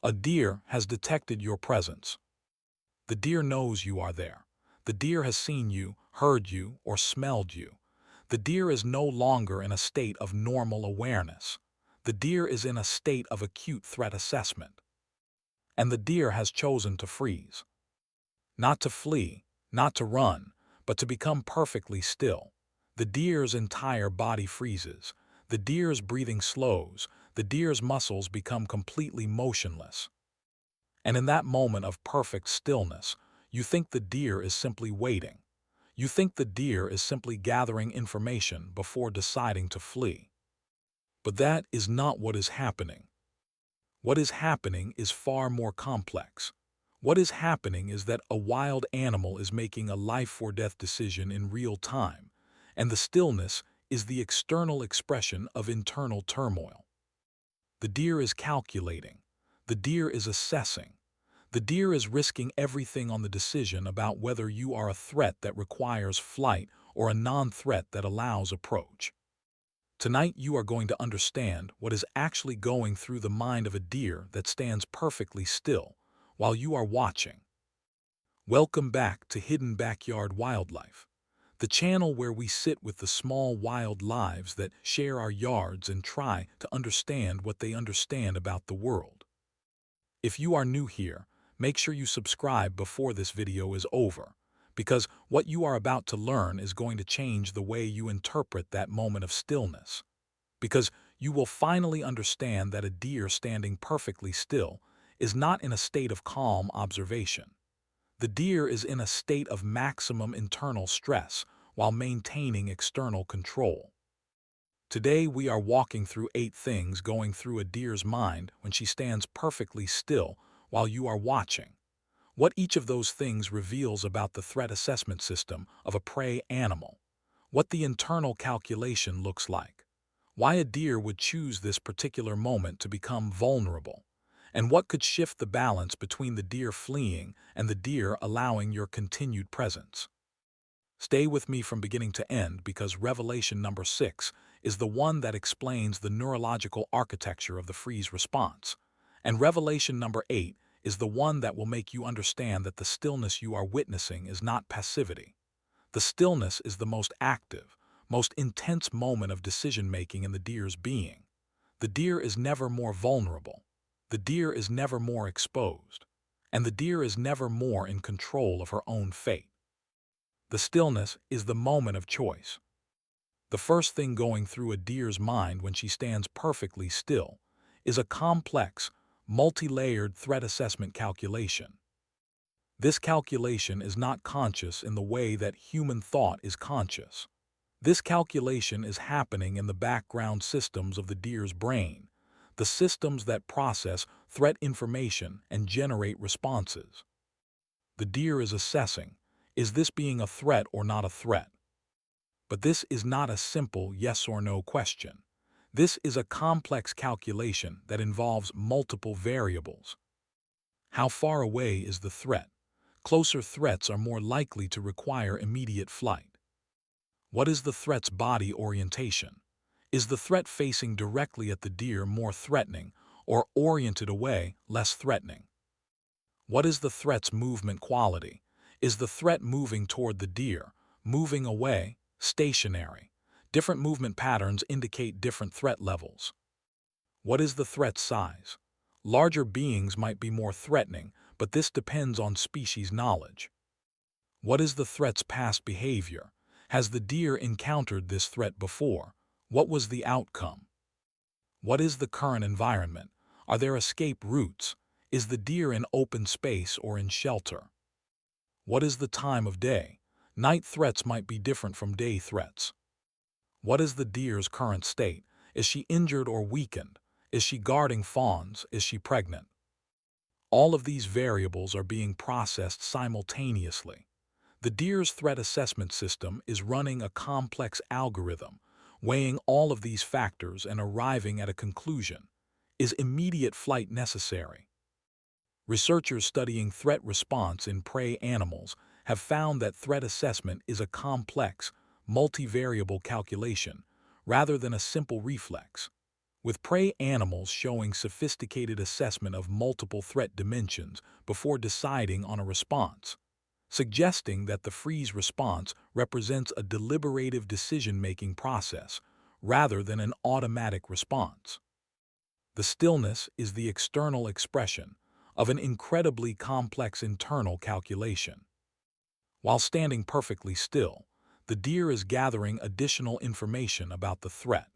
A deer has detected your presence. The deer knows you are there. The deer has seen you, heard you, or smelled you. The deer is no longer in a state of normal awareness. The deer is in a state of acute threat assessment. And the deer has chosen to freeze. Not to flee, not to run, but to become perfectly still. The deer's entire body freezes. The deer's breathing slows. The deer's muscles become completely motionless. And in that moment of perfect stillness, you think the deer is simply waiting. You think the deer is simply gathering information before deciding to flee. But that is not what is happening. What is happening is far more complex. What is happening is that a wild animal is making a life-or-death decision in real time, and the stillness is the external expression of internal turmoil. The deer is calculating. The deer is assessing. The deer is risking everything on the decision about whether you are a threat that requires flight or a non-threat that allows approach. Tonight you are going to understand what is actually going through the mind of a deer that stands perfectly still while you are watching. Welcome back to Hidden Backyard Wildlife, the channel where we sit with the small wild lives that share our yards and try to understand what they understand about the world. If you are new here, make sure you subscribe before this video is over, because what you are about to learn is going to change the way you interpret that moment of stillness. Because you will finally understand that a deer standing perfectly still is not in a state of calm observation. The deer is in a state of maximum internal stress while maintaining external control. Today we are walking through 8 things going through a deer's mind when she stands perfectly still while you are watching. What each of those things reveals about the threat assessment system of a prey animal. What the internal calculation looks like. Why a deer would choose this particular moment to become vulnerable. And what could shift the balance between the deer fleeing and the deer allowing your continued presence. Stay with me from beginning to end because revelation number 6 is the one that explains the neurological architecture of the freeze response. And revelation number 8 is the one that will make you understand that the stillness you are witnessing is not passivity. The stillness is the most active, most intense moment of decision-making in the deer's being. The deer is never more vulnerable. The deer is never more exposed. And the deer is never more in control of her own fate. The stillness is the moment of choice. The first thing going through a deer's mind when she stands perfectly still is a complex, multi-layered threat assessment calculation. This calculation is not conscious in the way that human thought is conscious. This calculation is happening in the background systems of the deer's brain, the systems that process threat information and generate responses. The deer is assessing, is this being a threat or not a threat? But this is not a simple yes or no question. This is a complex calculation that involves multiple variables. How far away is the threat? Closer threats are more likely to require immediate flight. What is the threat's body orientation? Is the threat facing directly at the deer more threatening or oriented away less threatening? What is the threat's movement quality? Is the threat moving toward the deer, moving away, stationary? Different movement patterns indicate different threat levels. What is the threat's size? Larger beings might be more threatening, but this depends on species knowledge. What is the threat's past behavior? Has the deer encountered this threat before? What was the outcome? What is the current environment? Are there escape routes? Is the deer in open space or in shelter? What is the time of day? Night threats might be different from day threats. What is the deer's current state? Is she injured or weakened? Is she guarding fawns? Is she pregnant? All of these variables are being processed simultaneously. The deer's threat assessment system is running a complex algorithm, weighing all of these factors and arriving at a conclusion. Is immediate flight necessary? Researchers studying threat response in prey animals have found that threat assessment is a complex, multivariable calculation rather than a simple reflex. with prey animals showing sophisticated assessment of multiple threat dimensions before deciding on a response, suggesting that the freeze response represents a deliberative decision-making process rather than an automatic response. The stillness is the external expression of an incredibly complex internal calculation. While standing perfectly still, the deer is gathering additional information about the threat.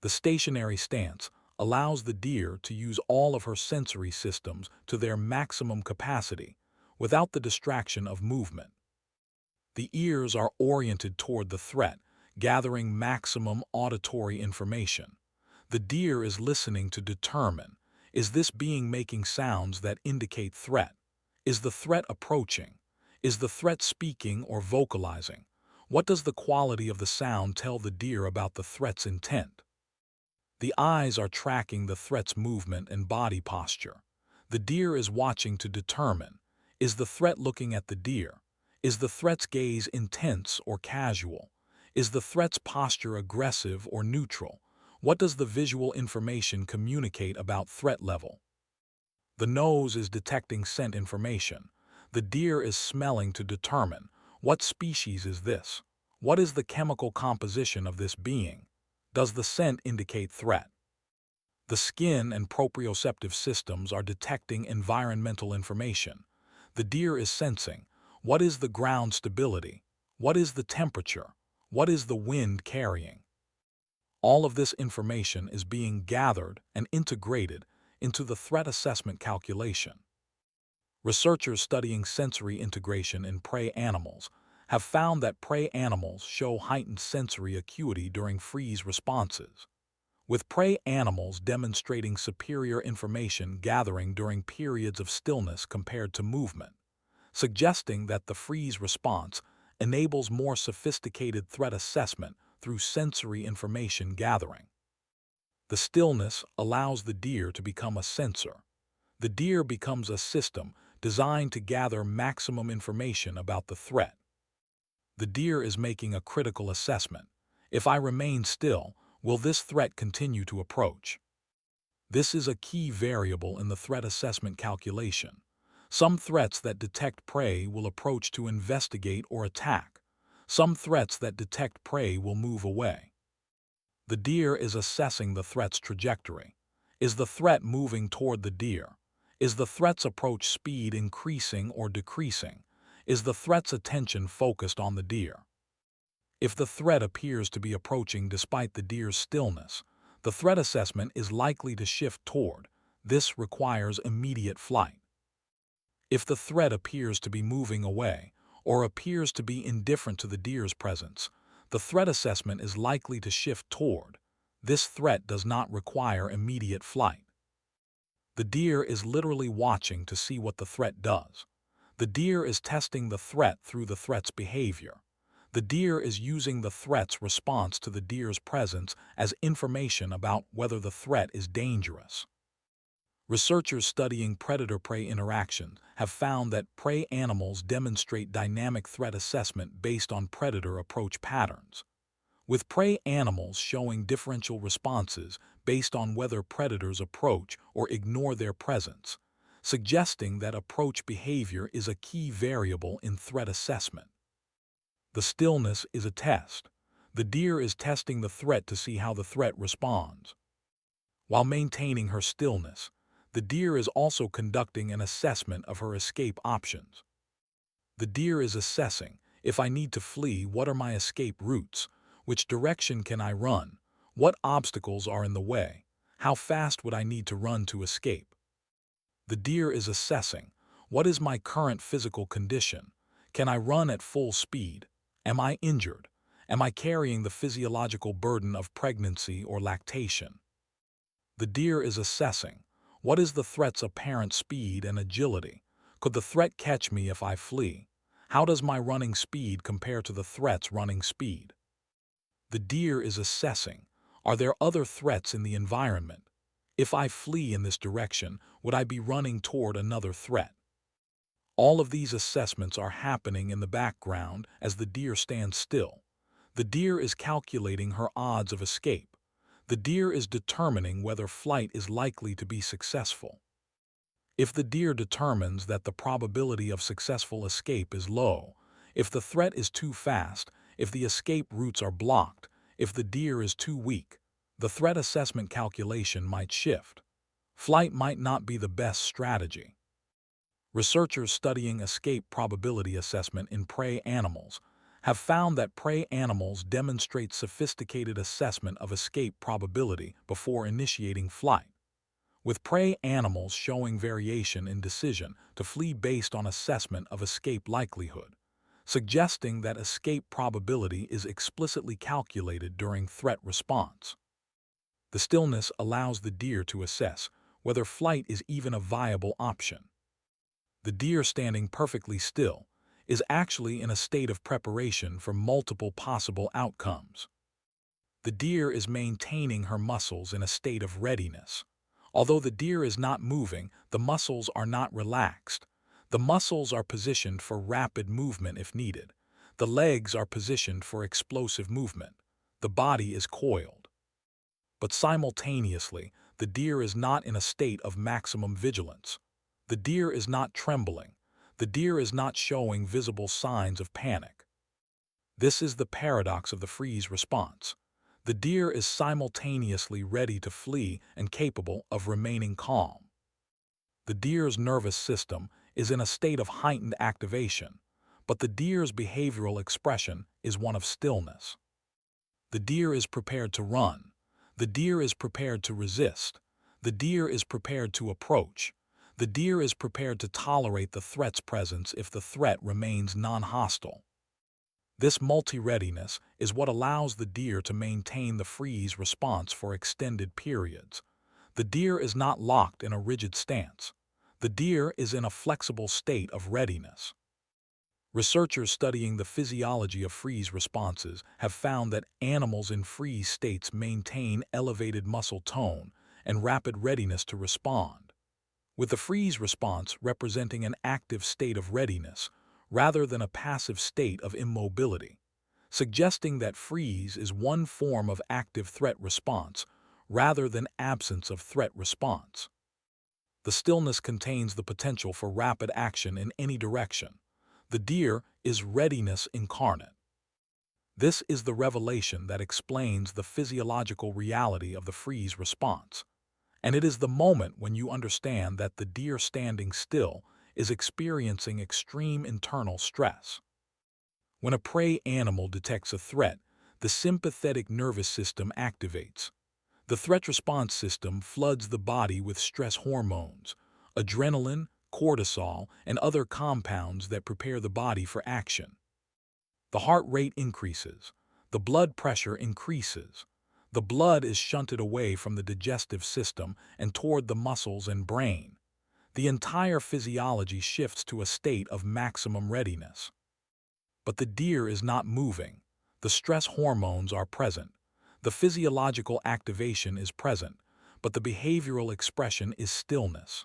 The stationary stance allows the deer to use all of her sensory systems to their maximum capacity without the distraction of movement. The ears are oriented toward the threat, gathering maximum auditory information. The deer is listening to determine, is this being making sounds that indicate threat? Is the threat approaching? Is the threat speaking or vocalizing? What does the quality of the sound tell the deer about the threat's intent? The eyes are tracking the threat's movement and body posture. The deer is watching to determine, is the threat looking at the deer? Is the threat's gaze intense or casual? Is the threat's posture aggressive or neutral? What does the visual information communicate about threat level? The nose is detecting scent information. The deer is smelling to determine, what species is this? What is the chemical composition of this being? Does the scent indicate threat? The skin and proprioceptive systems are detecting environmental information. The deer is sensing, what is the ground stability? What is the temperature? What is the wind carrying? All of this information is being gathered and integrated into the threat assessment calculation. Researchers studying sensory integration in prey animals have found that prey animals show heightened sensory acuity during freeze responses, with prey animals demonstrating superior information gathering during periods of stillness compared to movement, suggesting that the freeze response enables more sophisticated threat assessment through sensory information gathering. The stillness allows the deer to become a sensor. The deer becomes a system designed to gather maximum information about the threat. The deer is making a critical assessment. If I remain still, will this threat continue to approach? This is a key variable in the threat assessment calculation. Some threats that detect prey will approach to investigate or attack. Some threats that detect prey will move away. The deer is assessing the threat's trajectory. Is the threat moving toward the deer? Is the threat's approach speed increasing or decreasing? Is the threat's attention focused on the deer? If the threat appears to be approaching despite the deer's stillness, the threat assessment is likely to shift toward. This requires immediate flight. If the threat appears to be moving away or appears to be indifferent to the deer's presence, the threat assessment is likely to shift toward. This threat does not require immediate flight. The deer is literally watching to see what the threat does. The deer is testing the threat through the threat's behavior. The deer is using the threat's response to the deer's presence as information about whether the threat is dangerous. Researchers studying predator-prey interactions have found that prey animals demonstrate dynamic threat assessment based on predator approach patterns, with prey animals showing differential responses based on whether predators approach or ignore their presence, suggesting that approach behavior is a key variable in threat assessment. The stillness is a test. The deer is testing the threat to see how the threat responds. While maintaining her stillness, the deer is also conducting an assessment of her escape options. The deer is assessing, if I need to flee, what are my escape routes? Which direction can I run? What obstacles are in the way? How fast would I need to run to escape? The deer is assessing, what is my current physical condition? Can I run at full speed? Am I injured? Am I carrying the physiological burden of pregnancy or lactation? The deer is assessing, what is the threat's apparent speed and agility? Could the threat catch me if I flee? How does my running speed compare to the threat's running speed? The deer is assessing, are there other threats in the environment? If I flee in this direction, would I be running toward another threat? All of these assessments are happening in the background as the deer stands still. The deer is calculating her odds of escape. The deer is determining whether flight is likely to be successful. If the deer determines that the probability of successful escape is low, if the threat is too fast, if the escape routes are blocked, if the deer is too weak, the threat assessment calculation might shift. Flight might not be the best strategy. Researchers studying escape probability assessment in prey animals have found that prey animals demonstrate sophisticated assessment of escape probability before initiating flight, with prey animals showing variation in decision to flee based on assessment of escape likelihood, suggesting that escape probability is explicitly calculated during threat response. The stillness allows the deer to assess whether flight is even a viable option. The deer standing perfectly still is actually in a state of preparation for multiple possible outcomes. The deer is maintaining her muscles in a state of readiness. Although the deer is not moving, the muscles are not relaxed. The muscles are positioned for rapid movement if needed. The legs are positioned for explosive movement. The body is coiled. But simultaneously, the deer is not in a state of maximum vigilance. The deer is not trembling. The deer is not showing visible signs of panic. This is the paradox of the freeze response. The deer is simultaneously ready to flee and capable of remaining calm. The deer's nervous system is in a state of heightened activation, but the deer's behavioral expression is one of stillness. The deer is prepared to run. The deer is prepared to resist. The deer is prepared to approach. The deer is prepared to tolerate the threat's presence if the threat remains non-hostile. This multi-readiness is what allows the deer to maintain the freeze response for extended periods. The deer is not locked in a rigid stance. The deer is in a flexible state of readiness. Researchers studying the physiology of freeze responses have found that animals in freeze states maintain elevated muscle tone and rapid readiness to respond, with the freeze response representing an active state of readiness rather than a passive state of immobility, suggesting that freeze is one form of active threat response rather than absence of threat response. The stillness contains the potential for rapid action in any direction. The deer is readiness incarnate. This is the revelation that explains the physiological reality of the freeze response. And it is the moment when you understand that the deer standing still is experiencing extreme internal stress. When a prey animal detects a threat, the sympathetic nervous system activates. The threat response system floods the body with stress hormones, adrenaline, cortisol, and other compounds that prepare the body for action. The heart rate increases. The blood pressure increases. The blood is shunted away from the digestive system and toward the muscles and brain. The entire physiology shifts to a state of maximum readiness. But the deer is not moving. The stress hormones are present. The physiological activation is present, but the behavioral expression is stillness.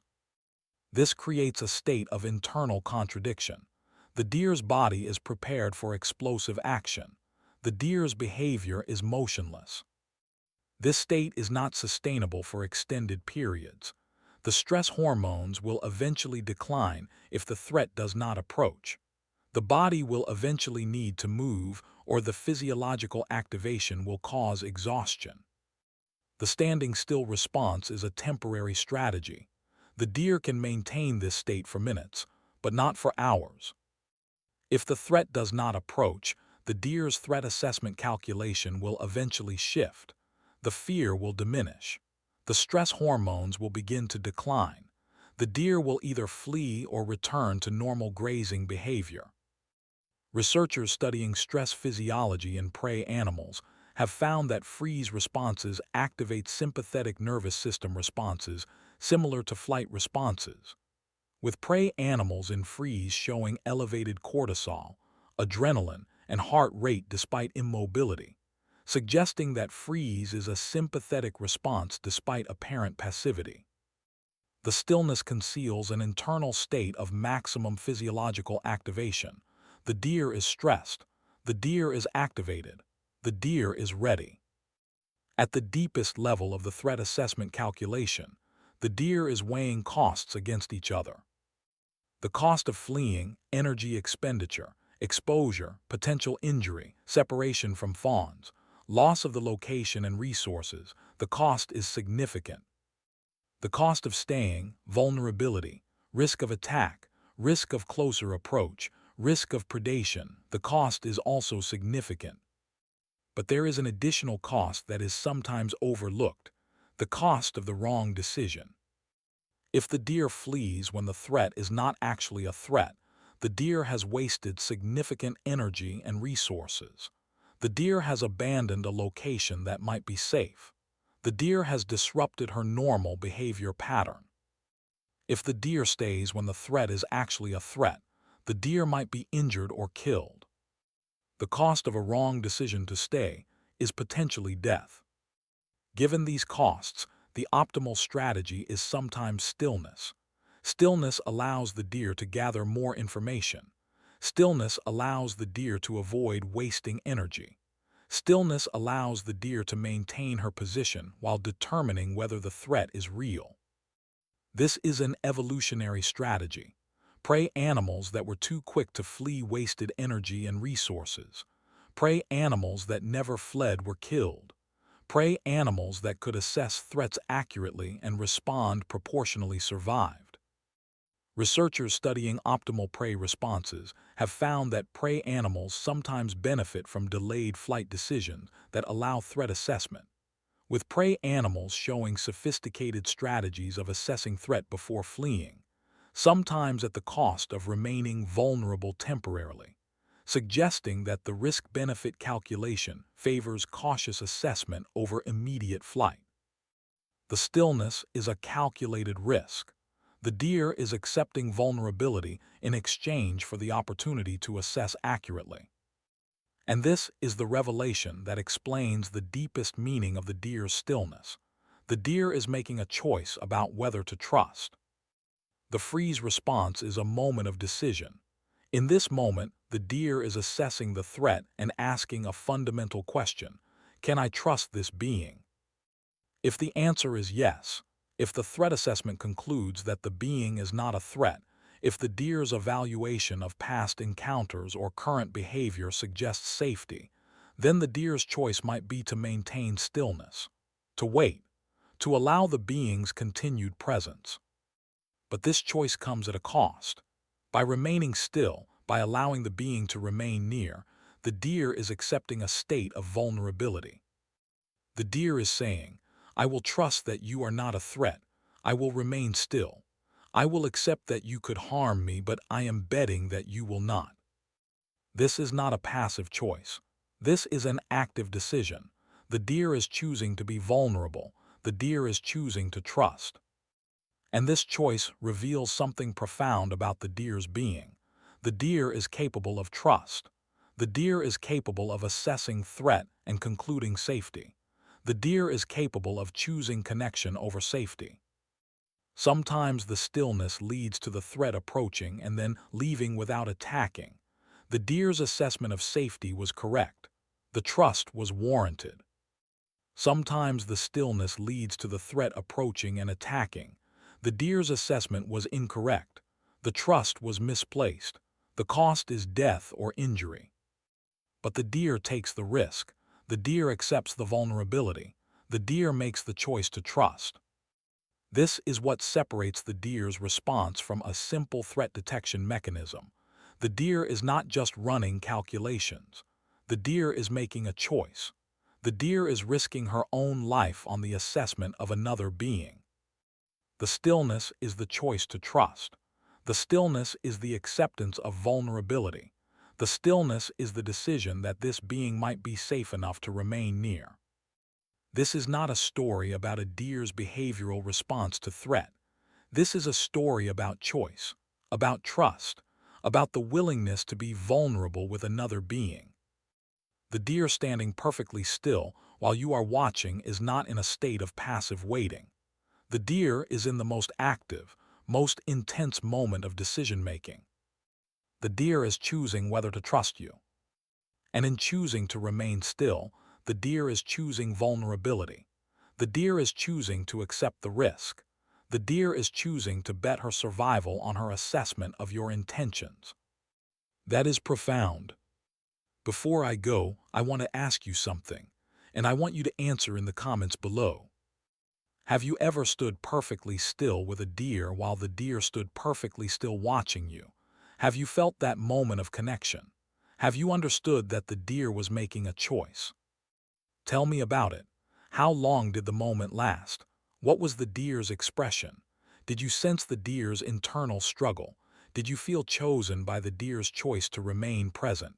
This creates a state of internal contradiction. The deer's body is prepared for explosive action. The deer's behavior is motionless. This state is not sustainable for extended periods. The stress hormones will eventually decline if the threat does not approach. The body will eventually need to move, or the physiological activation will cause exhaustion. The standing still response is a temporary strategy. The deer can maintain this state for minutes, but not for hours. If the threat does not approach, the deer's threat assessment calculation will eventually shift. The fear will diminish. The stress hormones will begin to decline. The deer will either flee or return to normal grazing behavior. Researchers studying stress physiology in prey animals have found that freeze responses activate sympathetic nervous system responses similar to flight responses, with prey animals in freeze showing elevated cortisol, adrenaline, and heart rate despite immobility, suggesting that freeze is a sympathetic response despite apparent passivity. The stillness conceals an internal state of maximum physiological activation. The deer is stressed. The deer is activated. The deer is ready. At the deepest level of the threat assessment calculation, the deer is weighing costs against each other. The cost of fleeing, energy expenditure, exposure, potential injury, separation from fawns, loss of the location and resources, the cost is significant. The cost of staying, vulnerability, risk of attack, risk of closer approach, risk of predation, the cost is also significant. But there is an additional cost that is sometimes overlooked, the cost of the wrong decision. If the deer flees when the threat is not actually a threat, the deer has wasted significant energy and resources. The deer has abandoned a location that might be safe. The deer has disrupted her normal behavior pattern. If the deer stays when the threat is actually a threat, the deer might be injured or killed. The cost of a wrong decision to stay is potentially death. Given these costs, the optimal strategy is sometimes stillness. Stillness allows the deer to gather more information. Stillness allows the deer to avoid wasting energy. Stillness allows the deer to maintain her position while determining whether the threat is real. This is an evolutionary strategy. Prey animals that were too quick to flee wasted energy and resources. Prey animals that never fled were killed. Prey animals that could assess threats accurately and respond proportionally survived. Researchers studying optimal prey responses have found that prey animals sometimes benefit from delayed flight decisions that allow threat assessment, with prey animals showing sophisticated strategies of assessing threat before fleeing, sometimes at the cost of remaining vulnerable temporarily, suggesting that the risk-benefit calculation favors cautious assessment over immediate flight. The stillness is a calculated risk. The deer is accepting vulnerability in exchange for the opportunity to assess accurately. And this is the revelation that explains the deepest meaning of the deer's stillness. The deer is making a choice about whether to trust. The freeze response is a moment of decision. In this moment, the deer is assessing the threat and asking a fundamental question: can I trust this being? If the answer is yes, if the threat assessment concludes that the being is not a threat, if the deer's evaluation of past encounters or current behavior suggests safety, then the deer's choice might be to maintain stillness, to wait, to allow the being's continued presence. But this choice comes at a cost. By remaining still, by allowing the being to remain near, the deer is accepting a state of vulnerability. The deer is saying, I will trust that you are not a threat. I will remain still. I will accept that you could harm me, but I am betting that you will not. This is not a passive choice. This is an active decision. The deer is choosing to be vulnerable. The deer is choosing to trust. And this choice reveals something profound about the deer's being. The deer is capable of trust. The deer is capable of assessing threat and concluding safety. The deer is capable of choosing connection over safety. Sometimes the stillness leads to the threat approaching and then leaving without attacking. The deer's assessment of safety was correct. The trust was warranted. Sometimes the stillness leads to the threat approaching and attacking. The deer's assessment was incorrect. The trust was misplaced. The cost is death or injury. But the deer takes the risk. The deer accepts the vulnerability. The deer makes the choice to trust. This is what separates the deer's response from a simple threat detection mechanism. The deer is not just running calculations. The deer is making a choice. The deer is risking her own life on the assessment of another being. The stillness is the choice to trust. The stillness is the acceptance of vulnerability. The stillness is the decision that this being might be safe enough to remain near. This is not a story about a deer's behavioral response to threat. This is a story about choice, about trust, about the willingness to be vulnerable with another being. The deer standing perfectly still while you are watching is not in a state of passive waiting. The deer is in the most active, most intense moment of decision-making. The deer is choosing whether to trust you. And in choosing to remain still, The deer is choosing vulnerability. The deer is choosing to accept the risk. The deer is choosing to bet her survival on her assessment of your intentions. That is profound. Before I go, I want to ask you something, and I want you to answer in the comments below. Have you ever stood perfectly still with a deer while the deer stood perfectly still watching you? Have you felt that moment of connection? Have you understood that the deer was making a choice? Tell me about it. How long did the moment last? What was the deer's expression? Did you sense the deer's internal struggle? Did you feel chosen by the deer's choice to remain present?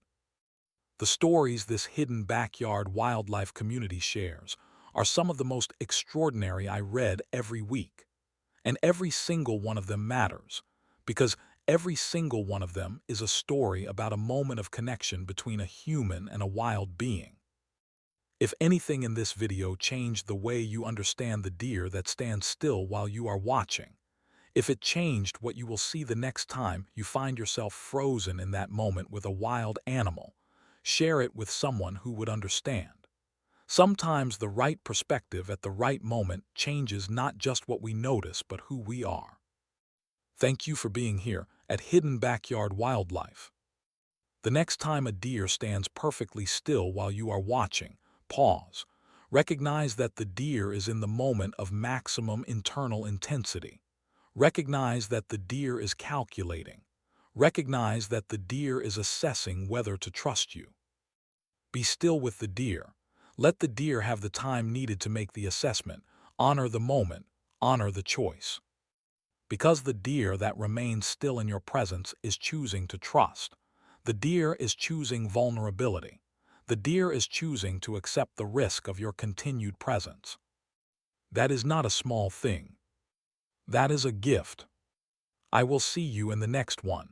The stories this hidden backyard wildlife community shares are some of the most extraordinary I read every week. And every single one of them matters, because every single one of them is a story about a moment of connection between a human and a wild being. If anything in this video changed the way you understand the deer that stands still while you are watching, if it changed what you will see the next time you find yourself frozen in that moment with a wild animal, share it with someone who would understand. Sometimes the right perspective at the right moment changes not just what we notice but who we are. Thank you for being here at Hidden Backyard Wildlife. The next time a deer stands perfectly still while you are watching, pause. Recognize that the deer is in the moment of maximum internal intensity. Recognize that the deer is calculating. Recognize that the deer is assessing whether to trust you. Be still with the deer. Let the deer have the time needed to make the assessment. Honor the moment. Honor the choice. Because the deer that remains still in your presence is choosing to trust. The deer is choosing vulnerability. The deer is choosing to accept the risk of your continued presence. That is not a small thing. That is a gift. I will see you in the next one.